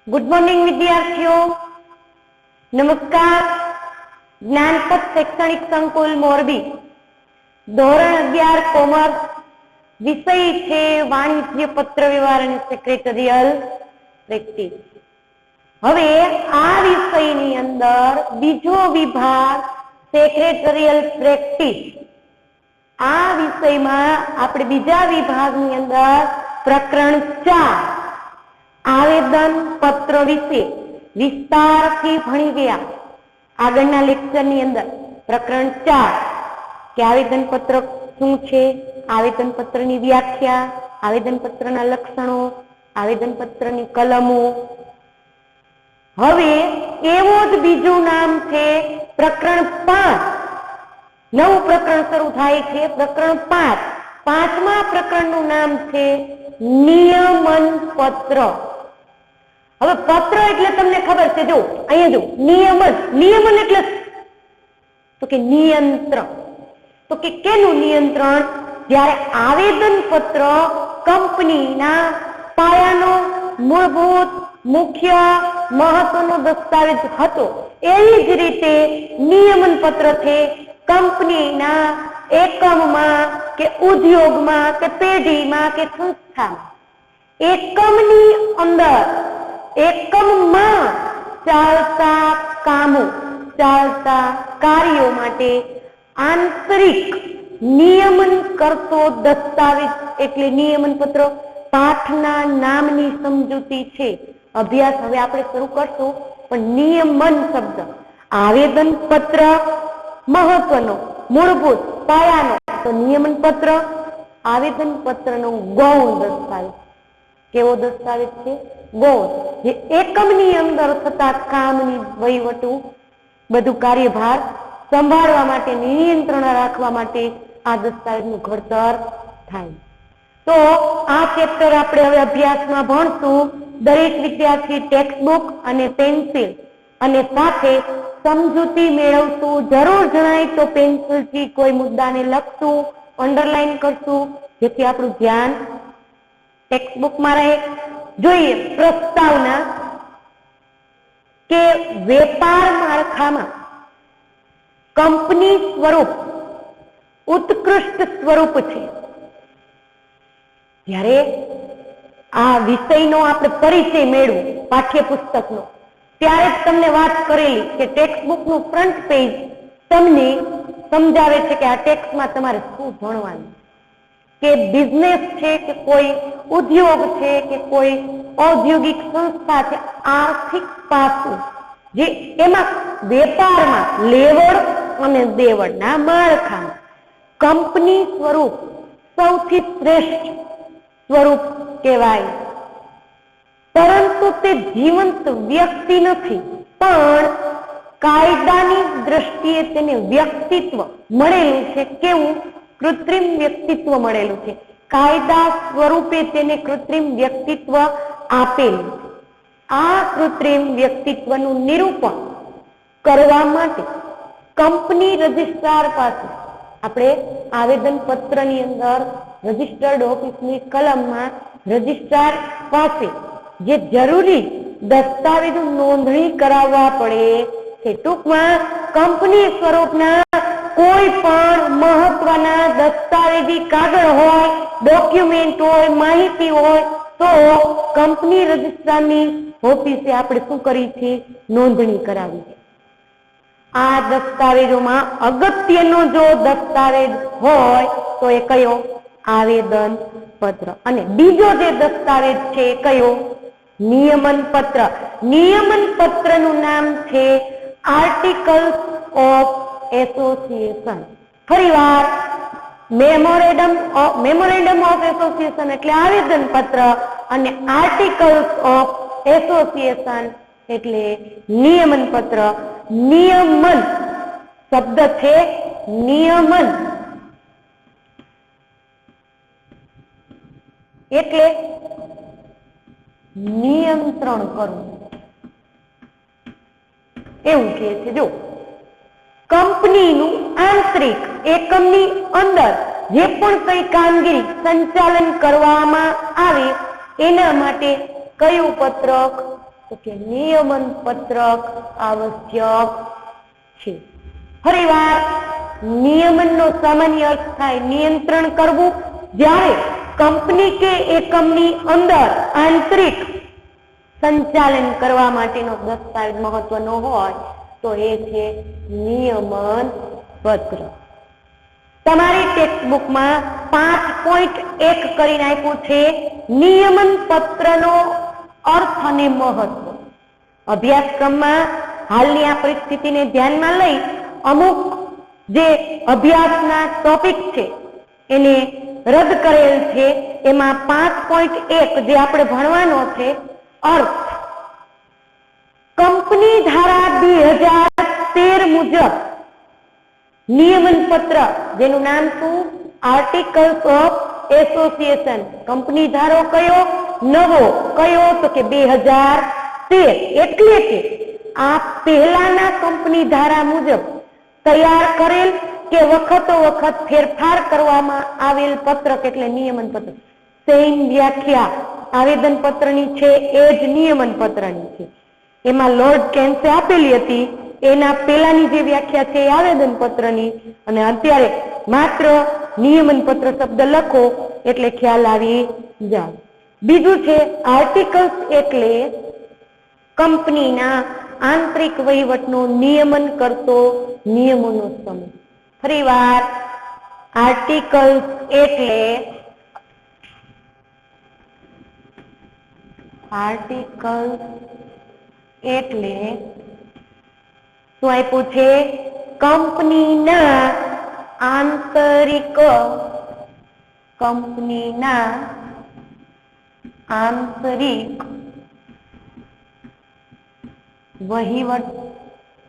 Good morning विद्यार्थियों, नमस्कार। ज्ञानपथ शैक्षणिक संकुल मोरबी धोरण 11 कॉमर्स विषय छे वाणिज्य पत्र व्यवहार અને સેક્રેટરીયલ પ્રેક્ટિસ। હવે આ વિષયની અંદર બીજો વિભાગ સેક્રેટરીયલ પ્રેક્ટિસ। આ વિષયમાં આપણે બીજા વિભાગની અંદર પ્રકરણ 4 आवेदन पत्र विषे विस्तार थी भणी गया। आगळना लेक्चरनी अंदर प्रकरण 4 के आवेदन पत्र शुं छे, आवेदन पत्रनी व्याख्या, आवेदन पत्रना लक्षणों, आवेदन पत्रनी कलमो। हवे एवो ज बीजું नाम छे प्रकरण 5। नवुं प्रकरण शरू थाय छे प्रकरण 5। पांचमा प्रकरणनुं नाम छे नियमन पत्र। હવે પત્ર એટલે તમને ખબર છે, જો અહીંયા જો નિયમન એટલે તો કે નિયંત્રણ। તો કે કેનું નિયંત્રણ? જ્યારે આવેદન પત્ર કંપનીના પાયાનો મૂળભૂત મુખ્ય મહત્વનો દસ્તાવેજ હતો, એવી જ રીતે નિયમન પત્ર છે કંપનીના એકમમાં કે ઉદ્યોગમાં કે પેઢીમાં કે સંસ્થામાં એકમની અંદર એકમમાં ચાલતા કામો ચાલતા કાર્યો માટે આંતરિક નિયમન કરતો દસ્તાવેજ એટલે નિયમન પત્ર। પાઠના નામની સમજૂતી છે। અભ્યાસ હવે આપણે શરૂ કરશું, પણ નિયમન શબ્દ આવેદન પત્ર મહત્વનો મૂળભૂત પાયાનો, તો નિયમન પત્ર આવેદન પત્રનો ગૌણ દસ્તાવેજ। કેવો દસ્તાવેજ છે? ગૌણ, જે એકમની અંદર થતા કામની વહીવટું બધું કાર્યભાર સંભાળવા માટે નિયંત્રણ રાખવા માટે આ દસ્તાવેજનું ઘડતર થાય। તો આ ચેપ્ટર આપણે હવે અભ્યાસમાં ભણશું। દરેક વિદ્યાર્થી ટેક્સ્ટબુક અને પેન્સિલ અને સાથે સમજૂતી મેળવશું। જરૂર જણાય તો પેન્સિલથી કોઈ મુદ્દાને લખશું, અંડરલાઈન કરશું, જેથી આપણું ધ્યાન ટેક્સ્ટબુકમાં રહે। જોઈએ પ્રસ્તાવના કે વેપાર માળખામાં કંપની સ્વરૂપ ઉત્કૃષ્ટ સ્વરૂપ છે। જ્યારે આ વિષયનો આપણે પરિચય મેળવો પાઠ્યપુસ્તકનો, ત્યારે જ તમને વાત કરેલી કે ટેક્સ્ટબુકનું ફ્રન્ટ પેજ તમને સમજાવે છે કે આ ટેક્સ્ટમાં તમારે શું ભણવાનું, કે બિઝનેસ છે કે કોઈ ઉદ્યોગ છે કે કોઈ ઔદ્યોગિક સંસ્થા છે, આર્થિક પાસું જે એમાં વેપારમાં લેવડ અને દેવડના માળખામાં કંપની સ્વરૂપ સૌથી શ્રેષ્ઠ સ્વરૂપ કહેવાય। પરંતુ તે જીવંત વ્યક્તિ નથી, પણ કાયદાની દ્રષ્ટિએ તેને વ્યક્તિત્વ મળેલું છે। કેવું? કૃત્રિમ વ્યક્તિત્વ મળેલું છે। કાયદા સ્વરૂપે તેને કૃત્રિમ વ્યક્તિત્વ આપેલું છે। આ કૃત્રિમ વ્યક્તિત્વનું નિરૂપણ કરવા માટે કંપની રજિસ્ટ્રાર પાસે આપણે આવેદન પત્રની અંદર રજિસ્ટર્ડ ઓફિસની કલમમાં રજિસ્ટ્રાર પાસે જે જરૂરી દસ્તાવેજો નોંધણી કરાવવા પડે છે। ટૂંકમાં કંપની સ્વરૂપના કોઈ પણ મહત્વના દસ્તાવેજી કાગળ હોય, ડોક્યુમેન્ટ હોય, માહિતી હોય, તો કંપની રજિસ્ટ્રારની ઓફિસે આપણે શું કરી છે? નોંધણી કરાવી છે। આ દસ્તાવેજોમાં અગત્યનો જો દસ્તાવેજ હોય તો એ કયો? આવેદન પત્ર। અને બીજો જે દસ્તાવેજ છે એ કયો? નિયમન પત્ર। નિયમન પત્રનું નામ છે આર્ટિકલ્સ ઓફ એસોસિએશન। ફરીવાર મેમોરેન્ડમ ઓફ એસોસિએશન એટલે આવેદન પત્ર અને આર્ટિકલ્સ ઓફ એસોસિએશન એટલે નિયમન પત્ર। નિયમન શબ્દ છે નિયમન એટલે નિયંત્રણ કરવું એવું કહે છે। જો કંપનીનું આંતરિક એકમની અંદર જે પણ કઈ કામગીરી સંચાલન કરવામાં આવે એના માટે કયું પત્રક? તો કે નિયમન પત્રક આવશ્યક છે. ફરીવાર નિયમનનો સામાન્ય અર્થ થાય નિયંત્રણ કરવું. જ્યારે કંપની કે એકમની અંદર આંતરિક સંચાલન કરવા માટેનો દસ્તાવેજ મહત્વનો હોય તો એ છે નિયમન પત્ર. તમારી ટેક્સ્ટબુકમાં 5.1 કરીને આપ્યું છે નિયમન પત્રનો અર્થ અને મહત્વ. અભ્યાસક્રમમાં હાલની આ પરિસ્થિતિને ધ્યાનમાં લઈ અમુક જે અભ્યાસના ટોપિક છે એને રદ કરેલ છે. એમાં 5.1 જે આપણે ભણવાનો છે અર્થ. કંપની ધારા 2013 મુજબ નિયમન પત્ર જેનું નામ શું? Articles of association. કંપની ધારો કયો? નવો. કયો? તો કે 2013. એટલે કે આ પહેલાના કંપની ધારા મુજબ તૈયાર કરેલ કે વખતો વખત ફેરફાર કરવામાં આવેલ પત્રક એટલે નિયમન પત્ર. સેમ વ્યાખ્યા આવેદન પત્રની છે એ જ નિયમન પત્રની છે. એમાં લોર્ડ કેન્સે આપેલી હતી. એના પહેલાની જે વ્યાખ્યા છે એ આવેદન પત્રની, અને અત્યારે માત્ર નિયમન પત્ર શબ્દ લખો એટલે ખ્યાલ આવી જાય. બીજું છે આર્ટિકલ્સ એટલે કંપનીના આંતરિક વહીવટનું નિયમન કરતો નિયમોનો સમૂહ. ફરીવાર આર્ટિકલ્સ એટલે શું આપ્યું છે? કંપનીના આંતરિક વહીવટનો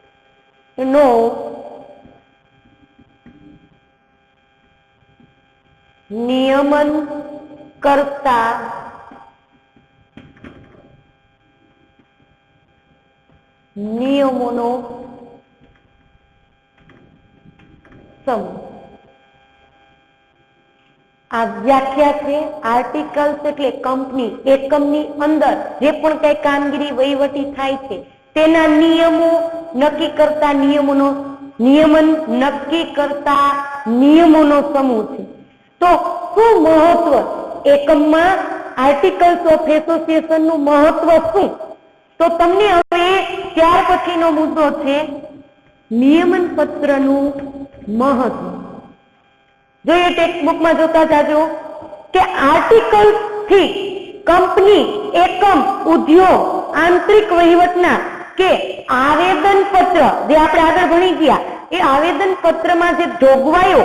નિયમન કરતા નિયમોનો સમૂહ. આ વ્યાખ્યા છે. આર્ટિકલ્સ એટલે કંપની એકમની અંદર જે પણ કઈ કામગીરી વહીવટી થાય છે તેના નિયમો નક્કી કરતા નિયમન નક્કી કરતા નિયમોનો સમૂહ છે. તો શું મહત્વ એકમમાં આર્ટિકલ્સ ઓફ એસોસિએશન નું મહત્વ શું? તો તમને હવે ત્યાર પછીનો મુદ્દો છે નિયમન પત્રનું મહત્વ. જોઈએ ટેક્સ્ટબુકમાં જોતા જાજો કે આર્ટિકલ થી કંપની એકમ ઉદ્યોગ આંતરિક વહીવટના કે આવેદન પત્ર જે આપણે આગળ ભણી ગયા એ આવેદન પત્રમાં જે જોગવાઈઓ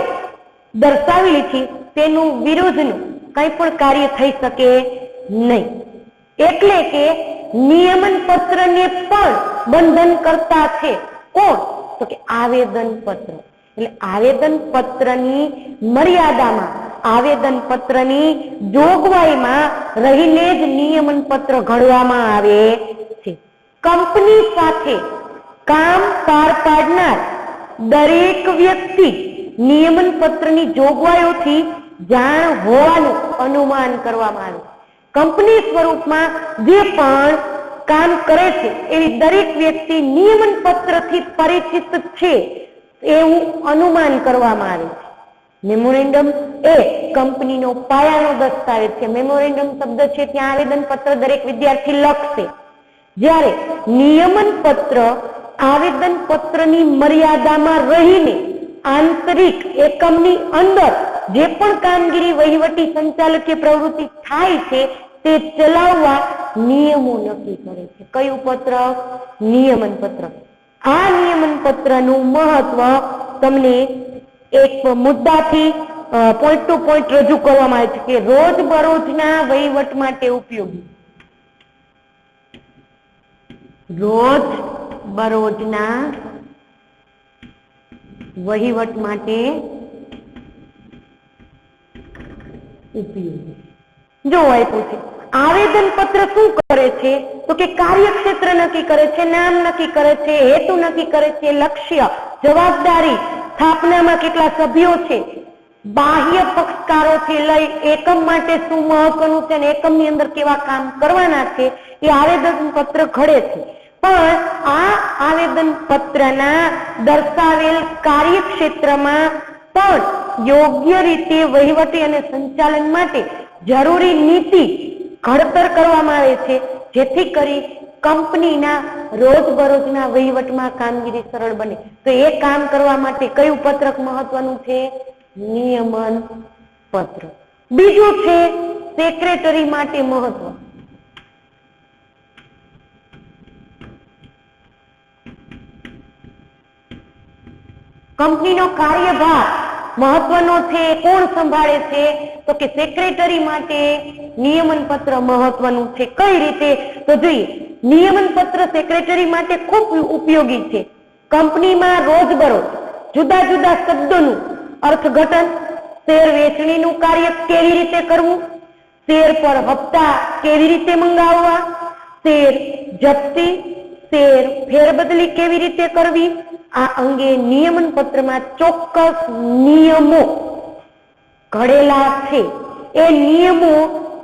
દર્શાવેલી છે તેનું વિરુદ્ધનું કંઈ પણ કાર્ય થઈ શકે નહીં. એટલે કે નિયમન પત્રને પણ બંધન કરતા છે કોણ? તો કે આવેદન પત્ર. એટલે આવેદન પત્રની મર્યાદામાં આવેદન પત્રની જોગવાઈમાં રહીને જ નિયમન પત્ર ઘડવામાં આવે છે. કંપની સાથે કામ પાર પાડનાર દરેક વ્યક્તિ નિયમન પત્રની જોગવાઈઓથી જાણ હોવાનું અનુમાન કરવામાં આવે. કંપની સ્વરૂપમાં જે પણ કામ કરે છે એવી દરેક વ્યક્તિ નિયમન પત્રથી પરિચિત છે એવું અનુમાન કરવામાં આવે છે. મેમોરેન્ડમ એ કંપનીનો પાયાનો દસ્તાવેજ છે. મેમોરેન્ડમ શબ્દ છે ત્યાં આવેદન પત્ર દરેક વિદ્યાર્થી લખશે. જ્યારે નિયમન પત્ર આવેદન પત્રની મર્યાદામાં રહીને આંતરિક એકમની અંદર જે પણ કામગીરી વહીવટી સંચાલકીય પ્રવૃત્તિ થાય છે તે ચલાવવા નિયમો નક્કી કરે છે. કયું પત્ર? નિયમન પત્ર. આ નિયમન પત્રનું મહત્વ તમને એક મુદ્દાથી પોઈન્ટ ટુ પોઈન્ટ રજૂ કરવામાં આવે છે કે રોજબરોજના વહીવટ માટે ઉપયોગી. રોજબરોજના વહીવટ માટે ઉપયોગી. જો આપ્યું છે આવેદન પત્ર શું કરે છે? તો કે કાર્યક્ષેત્ર નક્કી કરે છે, નામ નક્કી કરે છે, હેતુ નક્કી કરે છે, લક્ષ્ય, જવાબદારી, સ્થાપનામાં કેટલા સભ્યો છે, બાહ્ય પક્ષકારોથી લઈ એકમ માટે શું મહત્વનું છે અને એકમની અંદર કેવા કામ કરવાના છે એ આવેદન પત્ર ઘડે છે. પણ આ આવેદન પત્રના દર્શાવેલ કાર્યક્ષેત્રમાં પણ યોગ્ય રીતે વહીવટી અને સંચાલન માટે જરૂરી નીતિ ઘડતર કરવામાં આવે છે, જેથી કરી કંપનીના રોજબરોજના વહીવટમાં કામગીરી સરળ બને. તો એ કામ કરવા માટે કયું પત્રક મહત્વનું છે? નિયમન પત્ર. બીજું છે સેક્રેટરી માટે મહત્વ. કંપનીનો કાર્યભાર મહત્વનો છે, કોણ સંભાળે છે? તો કે સેક્રેટરી માટે નિયમન પત્ર મહત્વનું છે. કઈ રીતે? તો જોઈએ, નિયમન પત્ર સેક્રેટરી માટે ખૂબ ઉપયોગી છે. કંપનીમાં રોજબરોજ જુદા જુદા શબ્દોનું અર્થઘટન, શેર વેચણીનું કાર્ય કેવી રીતે કરવું, શેર પર હપ્તા કેવી રીતે મંગાવવા, શેર જપ્તી, શેર ફેરબદલી કેવી રીતે કરવી, આ અંગે નિયમન પત્રમાં ચોક્કસ નિયમો ઘડેલા છે. એ નિયમો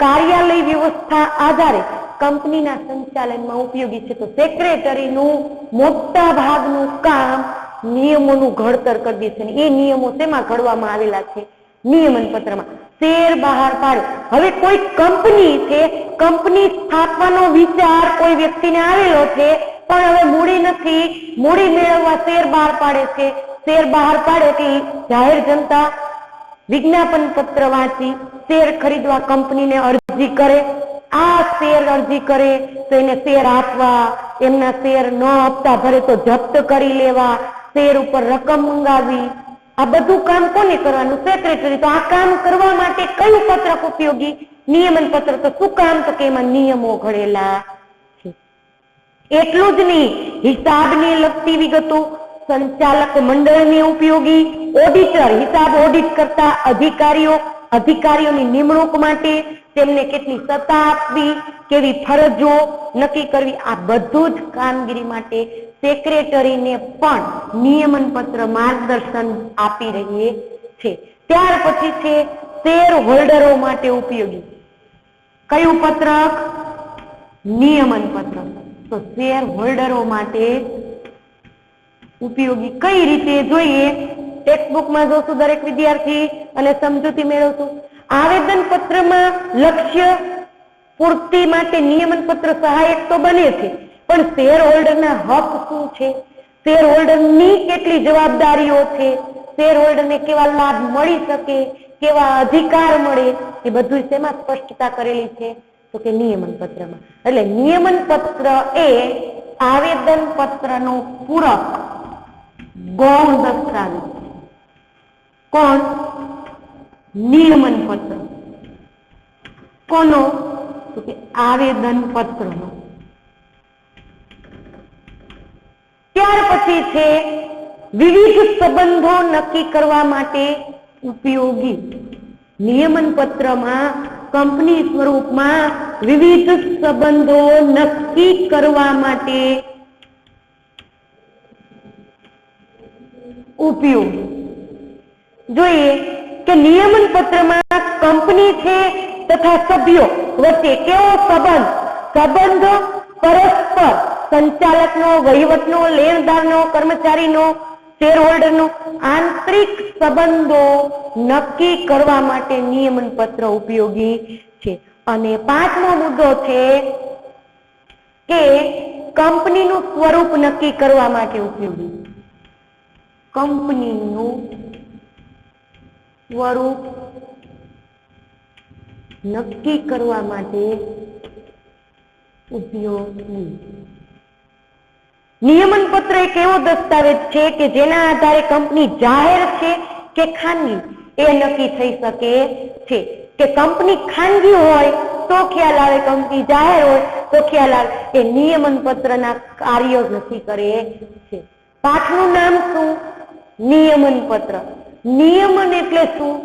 કાર્યાલય વ્યવસ્થા આધારે કંપનીના સંચાલનમાં ઉપયોગી છે. તો સેક્રેટરીનું મોટા ભાગનું કામ નિયમોનું ઘડતર કરી છે. એ નિયમો શેમાં ઘડવામાં આવેલા છે? નિયમન પત્રમાં. શેર બહાર પાડો. હવે કોઈ કંપની છે, કંપની સ્થાપવાનો વિચાર કોઈ વ્યક્તિને આવેલો છે, પણ હવે મૂડી નથી, મૂડી મેળવવા શેર બહાર પાડે છે. શેર બહાર પાડે કે જાહેર જનતા વિજ્ઞાપન પત્ર વાંચી શેર ખરીદવા કંપનીને અરજી કરે. આ શેર અરજી કરે તો એને શેર આપવા, એમના શેર ન આપતા ભરે તો જપ્ત કરી લેવા, શેર ઉપર રકમ મંગાવી, આ બધું કામ કોને કરવાનું? સેક્રેટરી. તો આ કામ કરવા માટે કયું પત્રક ઉપયોગી? નિયમન પત્ર. તો શું કામ? તો કે એમાં નિયમો ઘડેલા છે. એટલું જ નહીં, હિસાબને લગતી વિગતો સંચાલક મંડળને ઉપયોગી, ઓડિટર હિસાબ ઓડિટ કરતા અધિકારીઓની નિમણૂક માટે તેમને કેટલી સત્તા આપવી, કેવી ફરજો નક્કી કરવી, આ બધું જ કામગીરી માટે સેક્રેટરીને પણ નિયમન પત્ર માર્ગદર્શન આપી રહી છે. ત્યાર પછી છે શેર હોલ્ડરો માટે ઉપયોગી. કયું પત્રક? નિયમન પત્ર. તો શેર હોલ્ડરો માટે ઉપયોગી કઈ રીતે? જોઈએ, ટેક્સ્ટ બુકમાં જોશું દરેક વિદ્યાર્થી અને સમજૂતી મેળવશું. આવેદન પત્રમાં લક્ષ્ય પૂર્તિ માટે નિયમન પત્ર સહાયક તો બને છે, પણ શેર હોલ્ડરના હક શું છે? શેર હોલ્ડરની કેટલી જવાબદારીઓ છે? શેર હોલ્ડરને કેવા લાભ મળી શકે, કેવા અધિકાર મળે, એ બધું શેમાં સ્પષ્ટતા કરેલી છે? તો કે નિયમન પત્રમાં. એટલે નિયમન પત્ર એ આવેદન પત્રનો પૂરક ગૌણ દસ્તાવેજ. કોણ? નિયમન પત્ર. કોનો? તો કે આવેદન પત્રનો. ત્યાર પછી છે વિવિધ સંબંધો નક્કી કરવા માટે ઉપયોગી. નિયમન પત્રમાં કંપની સ્વરૂપમાં વિવિધ સંબંધો નક્કી કરવા માટે ઉપયોગી. જોઈએ કે નિયમન પત્રમાં કંપની છે તથા સભ્યો વચ્ચે કેવો સંબંધ પરસ્પર સંચાલકનો, વહીવટનો, લેણદારનો, કર્મચારીનો, શેર હોલ્ડરનો આંતરિક સંબંધો નક્કી કરવા માટે નિયમન પત્ર ઉપયોગી છે. અને પાંચમો મુદ્દો છે કે કંપનીનું સ્વરૂપ નક્કી કરવા માટે ઉપયોગી. કંપનીનું સ્વરૂપ નક્કી કરવા માટે ઉપયોગી. નિયમન પત્ર એક એવો દસ્તાવેજ છે કે જેના આધારે કંપની જાહેર છે કે ખાનગી એ નક્કી થઈ શકે છે. કે કંપની ખાનગી હોય તો ખ્યાલ આવે, કંપની જાહેર હોય તો ખ્યાલ આવે. એ નિયમન પત્રના કાર્યો નક્કી કરે છે. પાઠનું નામ શું? નિયમન પત્ર. નિયમન એટલે શું?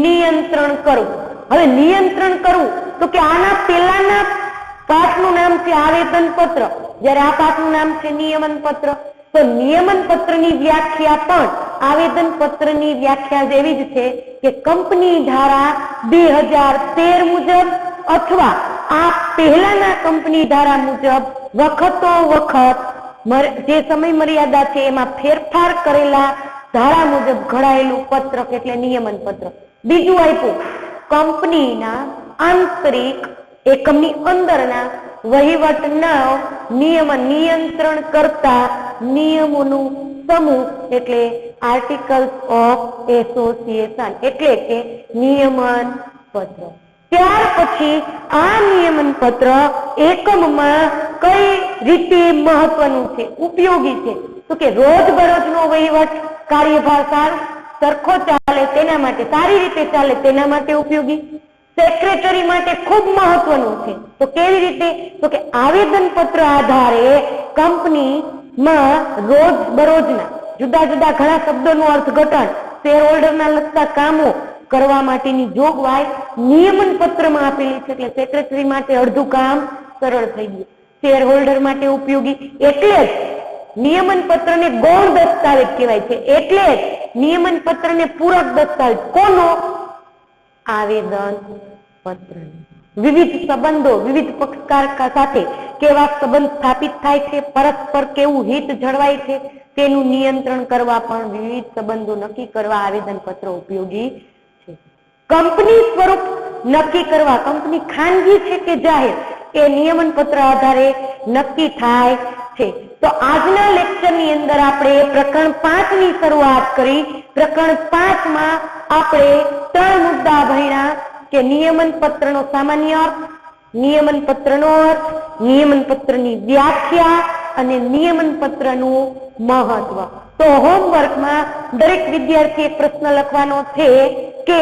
નિયંત્રણ કરવું. હવે નિયંત્રણ કરવું તો કે આના પહેલાના પાઠનું નામ છે આવેદન પત્ર, જ્યારે આ પાઠનું નામ છે નિયમન પત્ર. તો નિયમન પત્રની વ્યાખ્યા પણ આવેદન પત્રની વ્યાખ્યા જેવી જ છે કે કંપની ધારા 2013 મુજબ અથવા આ પહેલાના કંપની ધારા મુજબ વખતો વખત જે સમય મર્યાદા છે એમાં ફેરફાર કરેલા ધારા મુજબ ઘડાયેલું પત્રક એટલે નિયમન પત્રક. બીજું આપ્યું કંપનીના આંતરિક એકમની અંદરના વહીવટના નિયંત્રણ કરતા નિયમોનું સમૂહ એટલે આર્ટિકલ્સ ઓફ એસોસિએશન એટલે કે નિયમન પત્ર. ત્યાર પછી આ નિયમન પત્ર એકમમાં કઈ રીતે મહત્વનું છે, ઉપયોગી છે, તો કે રોજબરોજનો વહીવટ કાર્યભાર સરખો ચાલે તેના માટે, સારી રીતે ચાલે તેના માટે ઉપયોગી. સેક્રેટરી માટે ખૂબ મહત્વનું છે. તો કેવી રીતે, તો કે આવેદન પત્ર આધારે કંપનીમાં રોજબરોજના જુદા જુદા ઘણા શબ્દોનું અર્થઘટન, શેર હોલ્ડરના લગતા કામો કરવા માટેની જોગવાઈ નિયમન પત્રમાં આપેલી છે. એટલે સેક્રેટરી માટે અડધું કામ સરળ થઈ ગયું. શેર હોલ્ડર માટે ઉપયોગી. એટલે જ નિયમન પત્રને ગૌણ દસ્તાવેજ કહેવાય છે. એટલે જ નિયમન પત્રને પૂરક દસ્તાવેજ કોનો? આવેદન પત્ર. વિવિધ સંબંધો વિવિધ પક્ષકાર સાથે કેવા સંબંધ સ્થાપિત થાય છે, પરસ્પર કેવું હિત જળવાય છે તેનું નિયંત્રણ કરવા પણ વિવિધ સંબંધો નક્કી કરવા આવેદન પત્ર ઉપયોગી છે. કંપની સ્વરૂપ નક્કી કરવા, કંપની ખાનગી છે કે જાહેર એ નિયમન પત્ર આધારે નક્કી થાય છે. તો આજના લેક્ચરની અંદર આપણે પ્રકરણ 5 ની શરૂઆત કરી. પ્રકરણ 5 માં આપણે 3 મુદ્દા ભણ્યા કે નિયમન પત્રનો સામાન્ય અર્થ, નિયમન પત્રનો અર્થ, નિયમન પત્રની વ્યાખ્યા અને નિયમન પત્રનું મહત્વ. તો હોમવર્કમાં દરેક વિદ્યાર્થીએ પ્રશ્ન લખવાનો છે કે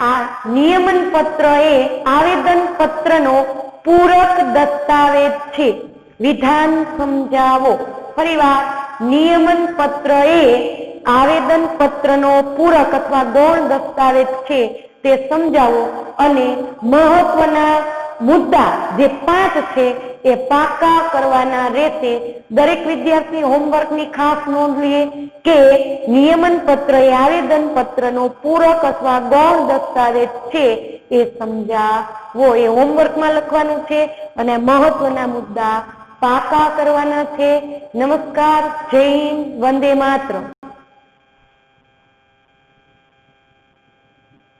આ નિયમન પત્ર એ આવેદન પત્રનો પૂરક દસ્તાવેજ છે. વિધાન સમજાવો. ફરીવાર, નિયમન પત્ર એ આવેદન પત્રનો પૂરક અથવા ગૌણ દસ્તાવેજ છે તે સમજાવો અને મહત્વના મુદ્દા જે 5 છે એ પાકા કરવાના રહેશે. દરેક વિદ્યાર્થી હોમવર્કની ખાસ નોંધ લે કે નિયમન પત્ર એ આવેદન પત્રનો પૂરક અથવા ગૌણ દસ્તાવેજ છે એ સમજાવો. એ હોમવર્કમાં લખવાનું છે અને મહત્વના મુદ્દા પાકા કરવાના છે. નમસ્કાર, જય હિન્દ, વંદે માતરમ.